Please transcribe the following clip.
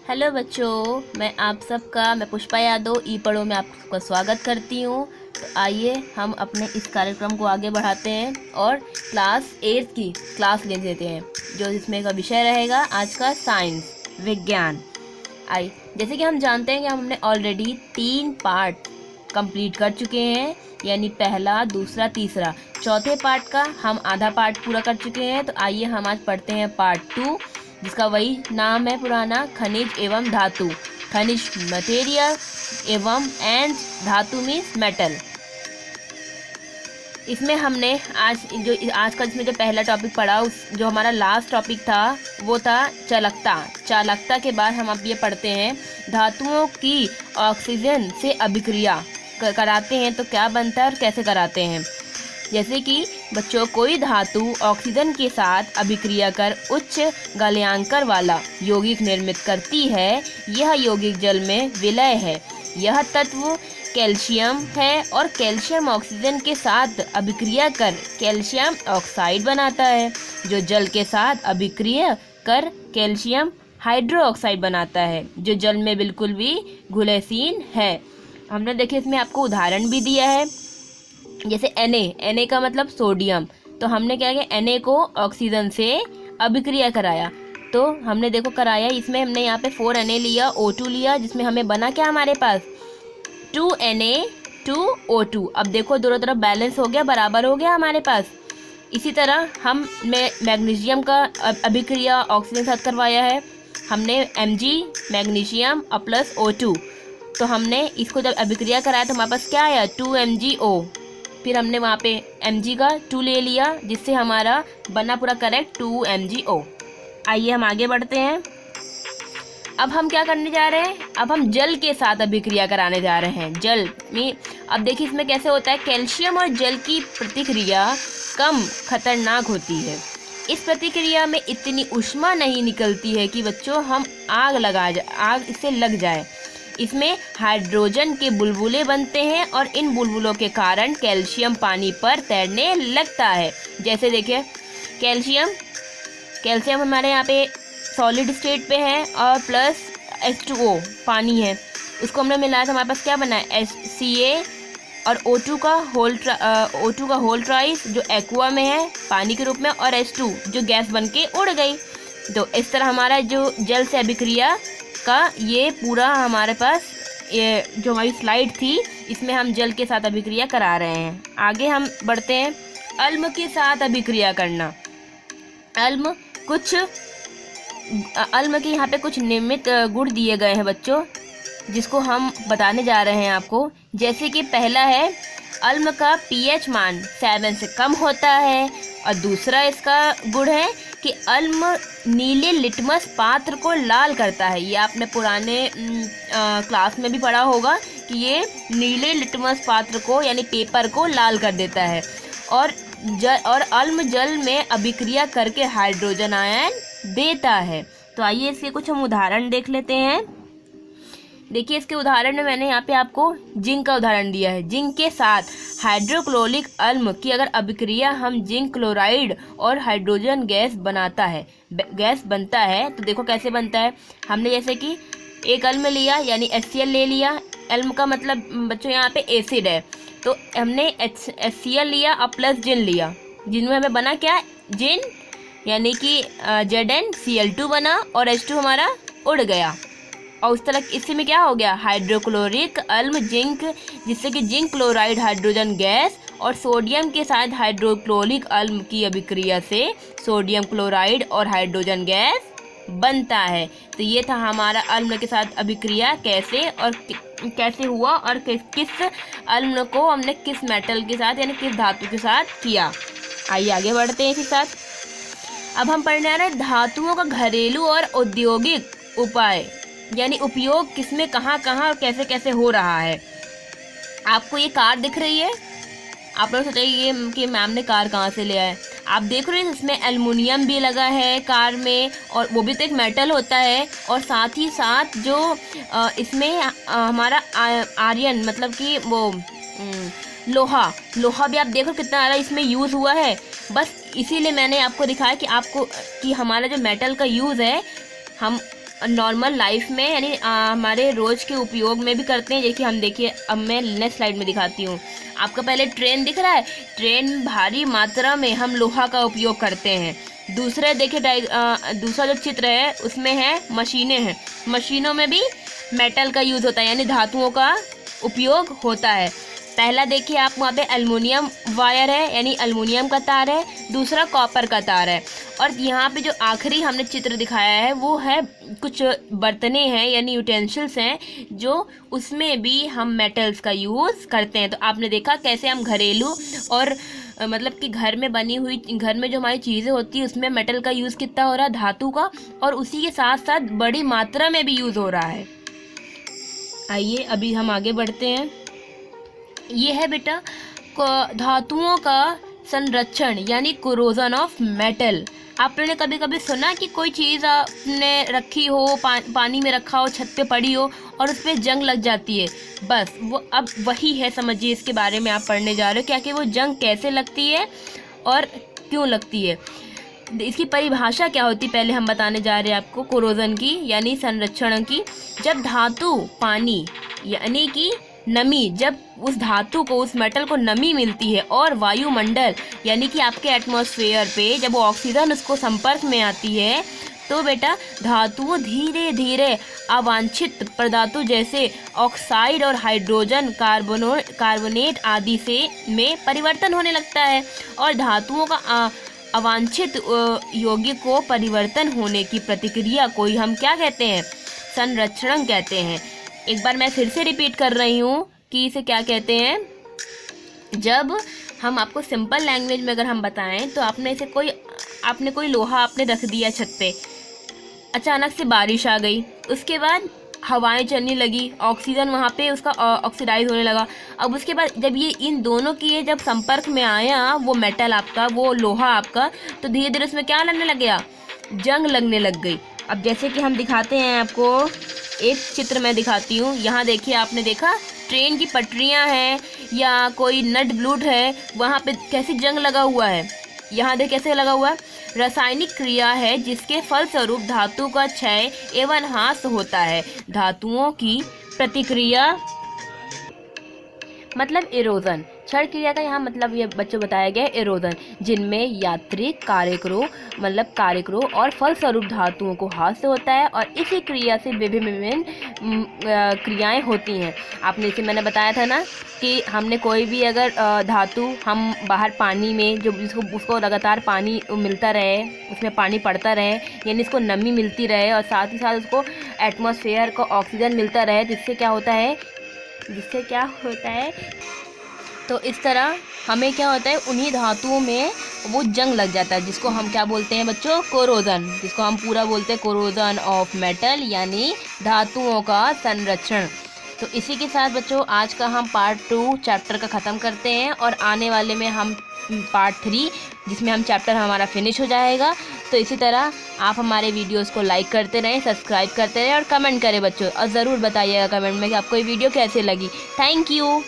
Hello बच्चों, मैं पुष्पा यादव ई पढ़ो में आपका स्वागत करती हूँ। तो आइए हम अपने इस कार्यक्रम को आगे बढ़ाते हैं और क्लास 8 की क्लास ले लेते हैं, जो इसमें का विषय रहेगा आज का साइंस विज्ञान। जैसे कि हम जानते हैं कि हमने ऑलरेडी 3 पार्ट कंप्लीट कर चुके हैं, यानी पहला, दूसरा, तीसरा। चौथे पार्ट का हम आधा पार्ट पूरा कर चुके हैं। तो आइए हम आज पढ़ते हैं पार्ट 2, जिसका वही नाम है पुराना, खनिज एवं धातु। खनिज मटेरियल एवं एंड धातु मीन्स मेटल। इसमें हमने आज का इसमें जो पहला टॉपिक पढ़ा, जो हमारा लास्ट टॉपिक था वो था चालकता। चालकता के बाद हम अब ये पढ़ते हैं धातुओं की ऑक्सीजन से अभिक्रिया कराते हैं तो क्या बनता है और कैसे कराते हैं। जैसे कि बच्चों, कोई धातु ऑक्सीजन के साथ अभिक्रिया कर उच्च गलनांक वाला यौगिक निर्मित करती है। यह यौगिक जल में विलय है। यह तत्व कैल्शियम है और कैल्शियम ऑक्सीजन के साथ अभिक्रिया कर कैल्शियम ऑक्साइड बनाता है, जो जल के साथ अभिक्रिया कर कैल्शियम हाइड्रोक्साइड बनाता है, जो जल में बिल्कुल भी घुलनशील है। हमने देखिए इसमें आपको उदाहरण भी दिया है, जैसे Na का मतलब सोडियम। तो हमने क्या किया, Na को ऑक्सीजन से अभिक्रिया कराया। तो हमने देखो कराया, इसमें हमने यहाँ पे 4Na लिया, O2 लिया, जिसमें हमें बना क्या हमारे पास 2Na 2O2। अब देखो दोनों तरफ बैलेंस हो गया, बराबर हो गया हमारे पास। इसी तरह हम मैग्नीशियम का अभिक्रिया ऑक्सीजन के साथ करवाया है। हमने Mg मैग्नीशियम प्लस O2। तो हमने इसको जब अभिक्रिया कराया तो हमारे पास क्या आया 2MgO। फिर हमने वहाँ पे Mg का 2 ले लिया, जिससे हमारा बना पूरा करेक्ट 2MgO। आइए हम आगे बढ़ते हैं। अब हम क्या करने जा रहे हैं, अब हम जल के साथ अभिक्रिया कराने जा रहे हैं। जल में अब देखिए इसमें कैसे होता है, कैल्शियम और जल की प्रतिक्रिया कम खतरनाक होती है। इस प्रतिक्रिया में इतनी ऊष्मा नहीं निकलती है कि बच्चों हम आग इससे लग जाए। इसमें हाइड्रोजन के बुलबुले बनते हैं और इन बुलबुलों के कारण कैल्शियम पानी पर तैरने लगता है। जैसे देखिए कैल्शियम हमारे यहाँ पे सॉलिड स्टेट पे है और प्लस H2O पानी है, उसको हमने मिलाया तो हमारे पास क्या बना है Ca और O2 का होल ट्राइस, जो एक्वा में है पानी के रूप में, और H2 जो गैस बन के उड़ गई। तो इस तरह हमारा जो जल से अभिक्रिया का ये पूरा हमारे पास ये जो हमारी स्लाइड थी, इसमें हम जल के साथ अभिक्रिया करा रहे हैं। आगे हम बढ़ते हैं, अम्ल के साथ अभिक्रिया करना। अम्ल के यहाँ पे कुछ नियमित गुण दिए गए हैं बच्चों, जिसको हम बताने जा रहे हैं आपको। जैसे कि पहला है, अम्ल का pH मान 7 से कम होता है। और दूसरा इसका गुण है कि अम्ल नीले लिटमस पात्र को लाल करता है। ये आपने पुराने क्लास में भी पढ़ा होगा कि ये नीले लिटमस पात्र को यानी पेपर को लाल कर देता है। और अम्ल जल में अभिक्रिया करके हाइड्रोजन आयन देता है। तो आइए इसके कुछ हम उदाहरण देख लेते हैं। देखिए इसके उदाहरण में मैंने यहाँ पे आपको जिंक का उदाहरण दिया है। जिंक के साथ हाइड्रोक्लोरिक अम्ल की अगर अभिक्रिया हम जिंक क्लोराइड और हाइड्रोजन गैस बनता है। तो देखो कैसे बनता है। हमने जैसे कि एक अम्ल लिया यानी HCl ले लिया। अम्ल का मतलब बच्चों यहाँ पे एसिड है, तो हमने HCl लिया और प्लस जिन लिया, जिनमें हमें बना क्या जिन, यानी कि ZnCl2 बना और H2 हमारा उड़ गया। और उस तरह इसी में क्या हो गया हाइड्रोक्लोरिक अम्ल जिंक, जिससे कि जिंक क्लोराइड हाइड्रोजन गैस और सोडियम के साथ हाइड्रोक्लोरिक अम्ल की अभिक्रिया से सोडियम क्लोराइड और हाइड्रोजन गैस बनता है। तो ये था हमारा अम्ल के साथ अभिक्रिया कैसे हुआ और किस अम्ल को हमने किस मेटल के साथ यानी किस धातु के साथ किया। आइए आगे बढ़ते हैं इसी साथ। अब हम पढ़ने आ रहे हैं धातुओं का घरेलू और औद्योगिक उपाय, यानी उपयोग किसमें कहाँ और कैसे कैसे हो रहा है। आपको ये कार दिख रही है, आप लोग सोचेंगे कि मैम ने कार कहाँ से लिया है। आप देख रहे हैं इसमें एल्युमिनियम भी लगा है कार में, और वो भी तो एक मेटल होता है। और साथ ही साथ जो इसमें हमारा आयरन मतलब कि वो लोहा भी आप देखो कितना सारा इसमें यूज़ हुआ है। बस इसीलिए मैंने आपको दिखाया कि हमारा जो मेटल का यूज़ है, हम नॉर्मल लाइफ में यानी हमारे रोज़ के उपयोग में भी करते हैं। देखिए हम देखिए, अब मैं नेक्स्ट स्लाइड में दिखाती हूँ आपका। पहले ट्रेन दिख रहा है, ट्रेन भारी मात्रा में हम लोहा का उपयोग करते हैं। दूसरा देखिए दूसरा जो चित्र है उसमें है मशीनें हैं, मशीनों में भी मेटल का यूज़ होता है यानी धातुओं का उपयोग होता है। पहला देखिए आप वहाँ पे एल्युमिनियम वायर है यानी एल्युमिनियम का तार है, दूसरा कॉपर का तार है। और यहाँ पे जो आखिरी हमने चित्र दिखाया है वो है कुछ बर्तनें हैं यानी यूटेंसिल्स हैं, जो उसमें भी हम मेटल्स का यूज़ करते हैं। तो आपने देखा कैसे हम घरेलू और मतलब कि घर में बनी हुई, घर में जो हमारी चीज़ें होती है उसमें मेटल का यूज़ कितना हो रहा है, धातु का, और उसी के साथ साथ बड़ी मात्रा में भी यूज़ हो रहा है। आइए अभी हम आगे बढ़ते हैं। ये है बेटा धातुओं का संरक्षण यानी कोरोजन ऑफ मेटल। आपने कभी कभी सुना कि कोई चीज़ आपने रखी हो, पानी में रखा हो, छत पे पड़ी हो और उस पर जंग लग जाती है, बस वो अब वही है। समझिए इसके बारे में आप पढ़ने जा रहे हो क्या कि वो जंग कैसे लगती है और क्यों लगती है। इसकी परिभाषा क्या होती है पहले हम बताने जा रहे हैं आपको कोरोजन की यानी संरक्षण की। जब धातु पानी यानी कि नमी, जब उस धातु को, उस मेटल को नमी मिलती है और वायुमंडल यानी कि आपके एटमॉस्फेयर पे जब वो ऑक्सीजन उसको संपर्क में आती है तो बेटा धातुओं धीरे धीरे अवांछित पदार्थों जैसे ऑक्साइड और हाइड्रोजन कार्बोनेट आदि से में परिवर्तन होने लगता है। और धातुओं का अवांछित यौगिक को परिवर्तन होने की प्रतिक्रिया को ही हम क्या कहते हैं, संरक्षण कहते हैं। एक बार मैं फिर से रिपीट कर रही हूँ कि इसे क्या कहते हैं। जब हम आपको सिंपल लैंग्वेज में अगर हम बताएं तो आपने कोई लोहा आपने रख दिया छत पे, अचानक से बारिश आ गई, उसके बाद हवाएं चलने लगी, ऑक्सीजन वहाँ पे उसका ऑक्सीडाइज होने लगा। अब उसके बाद जब ये इन दोनों की जब संपर्क में आया वो मेटल आपका, वो लोहा आपका, तो धीरे धीरे उसमें क्या लगने लग गया, जंग लगने लग गई। अब जैसे कि हम दिखाते हैं आपको, एक चित्र मैं दिखाती हूँ। यहाँ देखिए, आपने देखा ट्रेन की पटरियाँ हैं या कोई नट ब्लूट है, वहाँ पे कैसी जंग लगा हुआ है। यहाँ देख कैसे लगा हुआ है, रासायनिक क्रिया है जिसके फलस्वरूप धातु का क्षय एवं ह्रास होता है। धातुओं की प्रतिक्रिया मतलब इरोजन, क्षय क्रिया का यहाँ मतलब ये बच्चों बताया गया है इरोजन, जिनमें यांत्रिक कार्यक्रो और फलस्वरूप धातुओं को ह्रास होता है और इसी क्रिया से विभिन्न क्रियाएं होती हैं। आपने इसे मैंने बताया था ना कि हमने कोई भी अगर धातु हम बाहर पानी में जो उसको लगातार पानी मिलता रहे, उसमें पानी पड़ता रहे यानी इसको नमी मिलती रहे और साथ ही साथ उसको एटमॉस्फेयर को ऑक्सीजन मिलता रहे, जिससे क्या होता है तो इस तरह हमें क्या होता है, उन्हीं धातुओं में वो जंग लग जाता है, जिसको हम क्या बोलते हैं बच्चों, कोरोजन, जिसको हम पूरा बोलते हैं कोरोजन ऑफ मेटल यानी धातुओं का संरक्षण। तो इसी के साथ बच्चों आज का हम पार्ट 2 चैप्टर का ख़त्म करते हैं और आने वाले में हम पार्ट 3 जिसमें हम चैप्टर हमारा फिनिश हो जाएगा। तो इसी तरह आप हमारे वीडियोस को लाइक करते रहें, सब्सक्राइब करते रहें और कमेंट करें बच्चों, और ज़रूर बताइएगा कमेंट में कि आपको ये वीडियो कैसे लगी। Thank you.